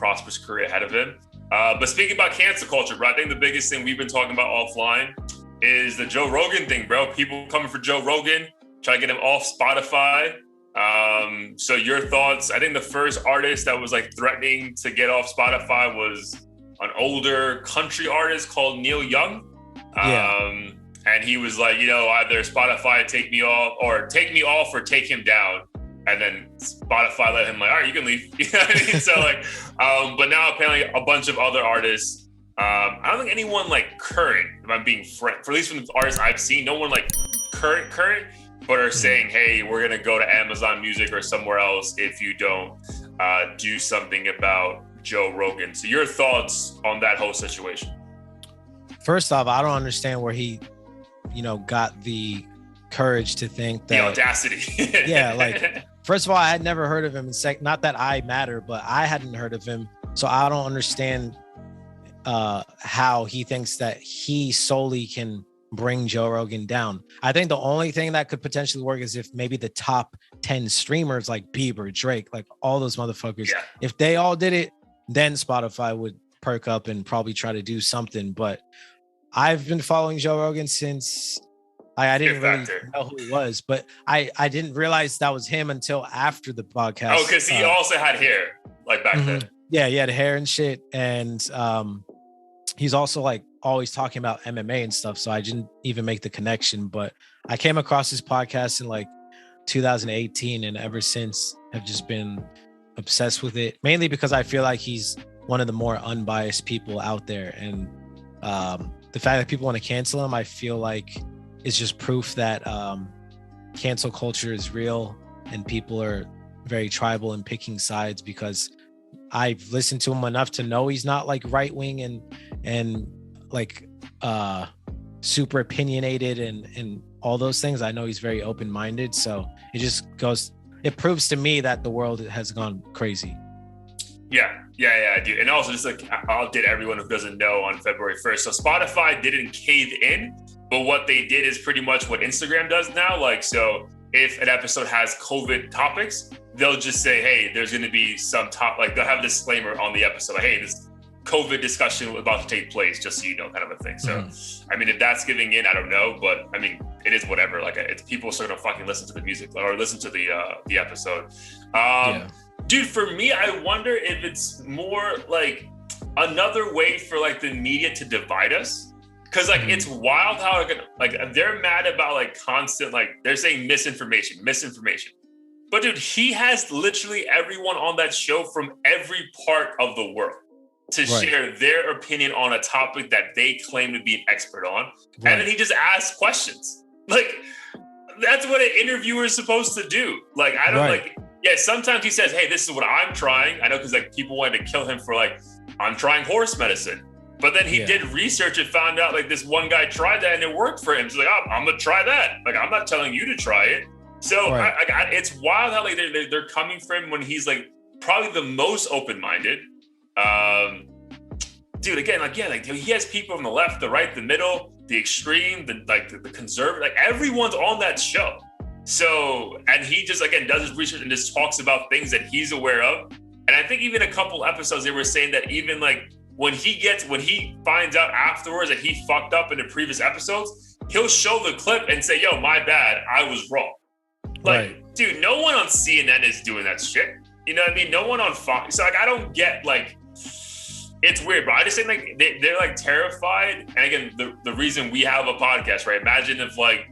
prosperous career ahead of him. But speaking about cancel culture, bro, I think the biggest thing we've been talking about offline is the Joe Rogan thing, bro. People coming for Joe Rogan, trying to get him off Spotify. So your thoughts? I think the first artist that was like threatening to get off Spotify was an older country artist called Neil Young. And he was like, either Spotify take me off or take him down. And then Spotify let him like, all right, you can leave. You know what I mean? So like, but now apparently a bunch of other artists, I don't think anyone like current, if I'm being frank, for at least from the artists I've seen, no one like current, but are saying, hey, we're going to go to Amazon Music or somewhere else if you don't do something about Joe Rogan. So your thoughts on that whole situation? First off, I don't understand where he, got the courage to think that. The audacity. Yeah, like, first of all, I had never heard of him. And not that I matter, but I hadn't heard of him. So I don't understand how he thinks that he solely can bring Joe Rogan down. I think the only thing that could potentially work is if maybe the top 10 streamers like Bieber, Drake, like all those motherfuckers, if they all did it, then Spotify would perk up and probably try to do something. But I've been following Joe Rogan since I didn't really know who he was, but I didn't realize that was him until after the podcast. Oh, because he also had hair like back then. Yeah, he had hair and shit. And he's also like always talking about MMA and stuff. So I didn't even make the connection, but I came across his podcast in like 2018 and ever since have just been obsessed with it, mainly because I feel like he's one of the more unbiased people out there. And the fact that people want to cancel him, I feel like is just proof that cancel culture is real and people are very tribal and picking sides, because I've listened to him enough to know he's not like right wing and like super opinionated and all those things. I know he's very open-minded. So it proves to me that the world has gone crazy. Yeah, I do. And also just like I'll update everyone who doesn't know on February 1st. So Spotify didn't cave in, but what they did is pretty much what Instagram does now. Like, so if an episode has COVID topics, they'll just say, hey, there's going to be some they'll have a disclaimer on the episode. Like, hey, this COVID discussion was about to take place, just so you know, kind of a thing. So, I mean, if that's giving in, I don't know, but I mean, it is whatever. Like, it's people sort of fucking listen to the music or listen to the episode. Dude, for me, I wonder if it's more like another way for like the media to divide us. Cause like, it's wild how like they're mad about like constant, like they're saying misinformation. But dude, he has literally everyone on that show from every part of the world to share their opinion on a topic that they claim to be an expert on. And then he just asks questions. Like, that's what an interviewer is supposed to do. Like, I don't like, sometimes he says, hey, this is what I'm trying. I know, because like people wanted to kill him for like, I'm trying horse medicine. But then he did research and found out like this one guy tried that and it worked for him. So like, I'm going to try that. Like, I'm not telling you to try it. So it's wild how like they're coming for him when he's like probably the most open-minded. Dude, again, like, he has people from the left, the right, the middle, the extreme, the conservative, like everyone's on that show. So, and he just, again, does his research and just talks about things that he's aware of. And I think even a couple episodes, they were saying that even like when he finds out afterwards that he fucked up in the previous episodes, he'll show the clip and say, yo, my bad, I was wrong. Like, dude, no one on CNN is doing that shit. You know what I mean? No one on Fox. So like, I don't get like, it's weird, bro. I just think like they're like terrified. And again, the reason we have a podcast, right? Imagine if like,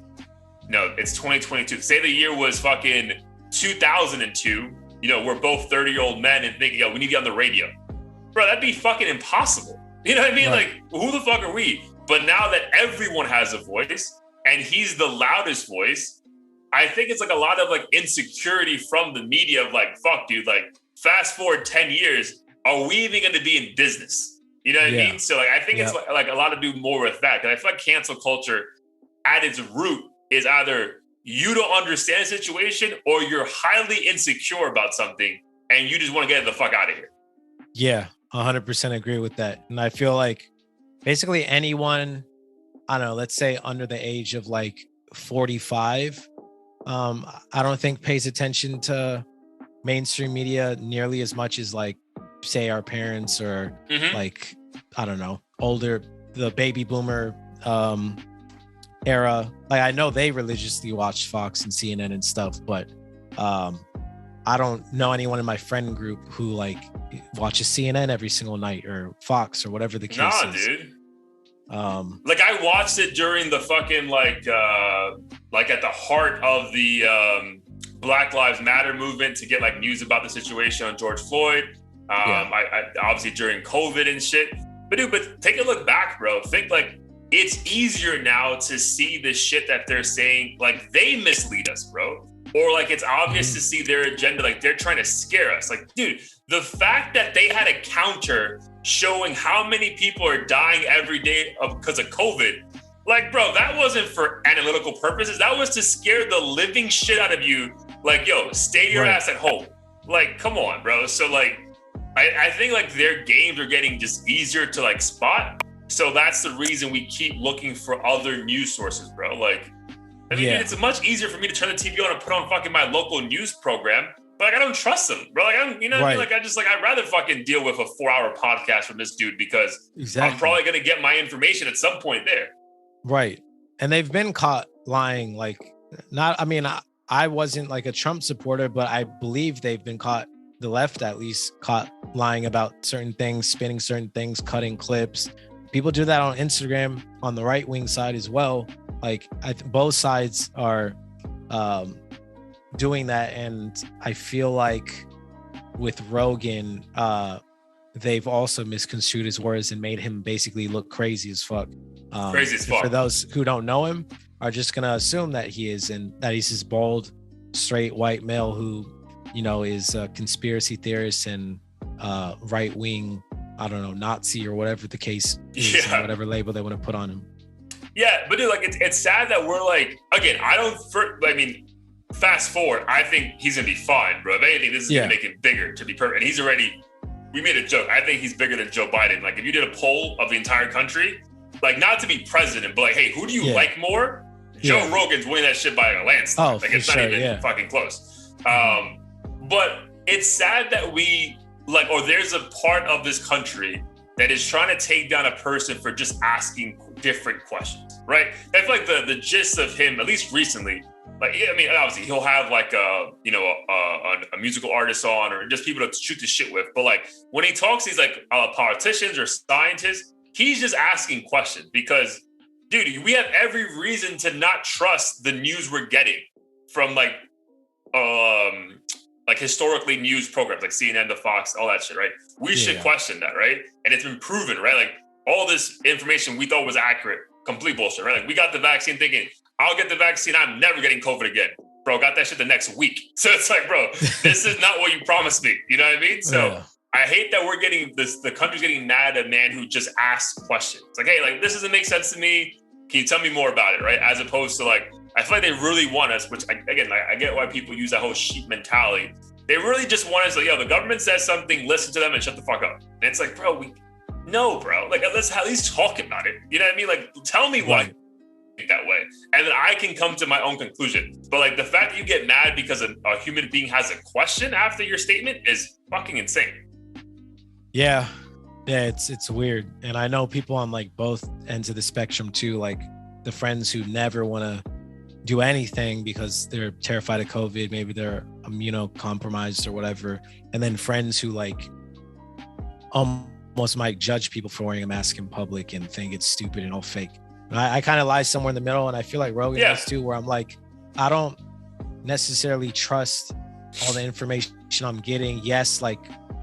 no, it's 2022. Say the year was fucking 2002. We're both 30-year-old men and think, we need to get on the radio. Bro, that'd be fucking impossible. You know what I mean? Like, who the fuck are we? But now that everyone has a voice and he's the loudest voice, I think it's like a lot of like insecurity from the media of like, fuck, dude, like fast forward 10 years, are we even going to be in business? You know what I mean? So like, I think it's like a lot to do more with that. Cause I feel like cancel culture at its root is either you don't understand the situation or you're highly insecure about something and you just want to get the fuck out of here. Yeah, 100% agree with that. And I feel like basically anyone, I don't know, let's say under the age of like 45, I don't think pays attention to mainstream media nearly as much as like say our parents or Mhm. like, I don't know, older, the baby boomer era. Like I know they religiously watch Fox and CNN and stuff, but I don't know anyone in my friend group who like watches CNN every single night or Fox or whatever the case Nah, is. dude. Um, Like I watched it during the fucking like at the heart of the Black Lives Matter movement to get like news about the situation on George Floyd. Yeah. I obviously during COVID and shit. But dude, but take a look back, bro. Think like it's easier now to see the shit that they're saying. Like they mislead us, bro. Or like it's obvious to see their agenda. Like they're trying to scare us. Like, dude, the fact that they had a counter showing how many people are dying every day because of COVID. Like, bro, that wasn't for analytical purposes. That was to scare the living shit out of you. Like, yo, stay your ass at home. Like, come on, bro. So like, I think like their games are getting just easier to like spot. So that's the reason we keep looking for other news sources, bro. Like, I mean, dude, it's much easier for me to turn the TV on and put on fucking my local news program. But like, I don't trust them, bro. Like, I don't, you know what I mean? Like, I'd rather fucking deal with a 4-hour podcast from this dude because I'm probably going to get my information at some point there. Right. And they've been caught lying. Like, I wasn't like a Trump supporter, but I believe they've been caught, the left at least, caught lying about certain things, spinning certain things, cutting clips. People do that on Instagram on the right wing side as well. Like, both sides are doing that, and I feel like with Rogan, they've also misconstrued his words and made him basically look crazy as fuck. Crazy as fuck. For those who don't know him, are just gonna assume that he is, and that he's this bald, straight white male who, you know, is a conspiracy theorist and right wing, I don't know, Nazi or whatever the case is, and whatever label they want to put on him. Yeah, but dude, like it's sad that we're like, again, fast forward, I think he's gonna be fine, bro. If anything, this is gonna make him bigger, to be perfect. And we made a joke. I think he's bigger than Joe Biden. Like if you did a poll of the entire country, like not to be president, but like, hey, who do you like more? Joe Rogan's winning that shit by a landslide. Oh, like it's not even fucking close. But it's sad that there's a part of this country that is trying to take down a person for just asking different questions, right? I feel like the gist of him, at least recently, like, I mean, obviously he'll have like a musical artist on or just people to shoot the shit with. But like when he talks, he's like politicians or scientists, he's just asking questions because, dude, we have every reason to not trust the news we're getting from like historically news programs like CNN, the Fox, all that shit, right? We should question that, right? And it's been proven, right? Like all this information we thought was accurate, complete bullshit, right? Like we got the vaccine thinking, I'll get the vaccine, I'm never getting COVID again. Bro, got that shit the next week. So it's like, bro, this is not what you promised me. You know what I mean? So I hate that we're getting this, the country's getting mad at a man who just asks questions. It's like, hey, like this doesn't make sense to me. Can you tell me more about it, right? As opposed to like, I feel like they really want us, which again, I get why people use that whole sheep mentality. They really just want us like, yo, the government says something, listen to them and shut the fuck up. And it's like, bro, like let's at least talk about it. You know what I mean? Like, tell me why that way. And then I can come to my own conclusion. But like the fact that you get mad because a human being has a question after your statement is fucking insane. Yeah, it's weird. And I know people on like both ends of the spectrum too, like the friends who never want to do anything because they're terrified of COVID, maybe they're immunocompromised or whatever, and then friends who like almost might judge people for wearing a mask in public and think it's stupid and all fake. I kind of lie somewhere in the middle, and I feel like Rogan does too, where I'm like, I don't necessarily trust all the information I'm getting. Yes, like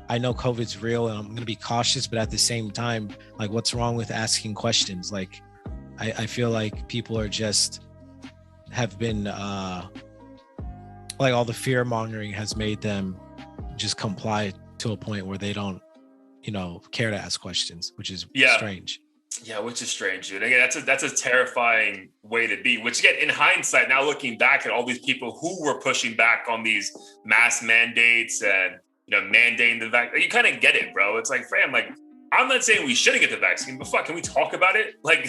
I know COVID's real and I'm going to be cautious, but at the same time, like what's wrong with asking questions? Like I feel like people are just have been like all the fear mongering has made them just comply to a point where they don't, care to ask questions, which is strange. Yeah, which is strange, dude. Again, that's a terrifying way to be. Which again, in hindsight, now looking back at all these people who were pushing back on these mask mandates and mandating the vaccine, you kind of get it, bro. It's like, fam, like I'm not saying we shouldn't get the vaccine, but fuck, can we talk about it? Like,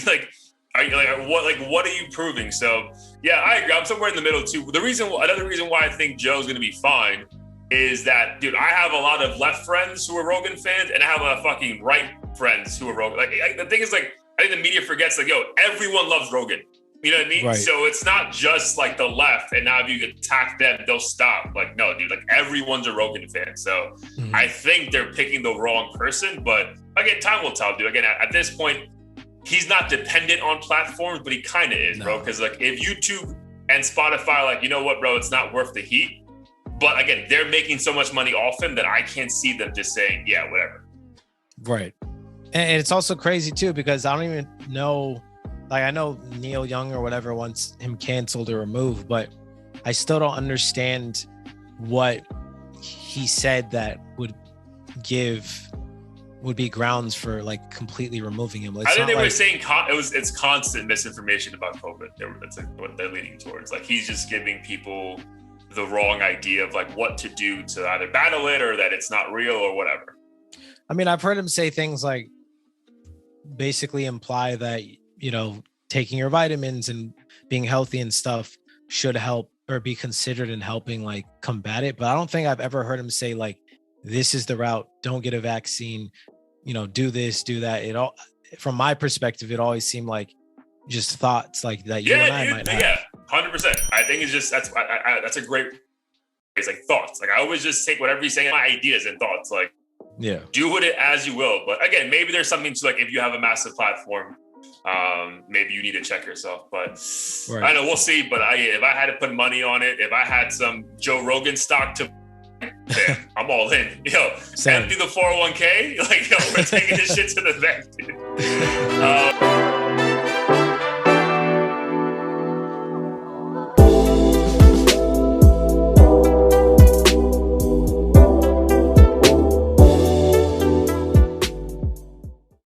are you what are you proving? So yeah, I agree. I'm somewhere in the middle too. Another reason why I think Joe's gonna be fine is that, dude, I have a lot of left friends who are Rogan fans, and I have a fucking right friends who are Rogan. Like, the thing is, like, I think the media forgets, like, yo, everyone loves Rogan. You know what I mean? Right. So it's not just like the left, and now if you attack them, they'll stop. Like, no, dude, like everyone's a Rogan fan. So I think they're picking the wrong person, but again, time will tell, dude. Again, at this point, he's not dependent on platforms, but he kind of is, bro. Because like if YouTube and Spotify, like, you know what, bro, it's not worth the heat. But again, they're making so much money off him that I can't see them just saying, yeah, whatever. Right. And it's also crazy too, because I don't even know, like, I know Neil Young or whatever wants him canceled or removed, but I still don't understand what he said that would be grounds for like completely removing him. I think they were saying it's constant misinformation about COVID. That's like what they're leaning towards. Like, he's just giving people the wrong idea of like what to do to either battle it or that it's not real or whatever. I mean, I've heard him say things like basically imply that, you know, taking your vitamins and being healthy and stuff should help or be considered in helping like combat it. But I don't think I've ever heard him say like, this is the route, don't get a vaccine, you know, do this, do that. It all, from my perspective, it always seemed like just thoughts like that you and I might have. Yeah, 100%. I think it's just, that's a great, it's like thoughts. Like, I always just take whatever he's saying, my ideas and thoughts, like, yeah, do with it as you will. But again, maybe there's something to like, if you have a massive platform, maybe you need to check yourself. But right. I know, we'll see. But if I had to put money on it, if I had some Joe Rogan stock to, man, I'm all in. Yo, empty the 401k. Like, yo, we're taking this shit to the bank, dude.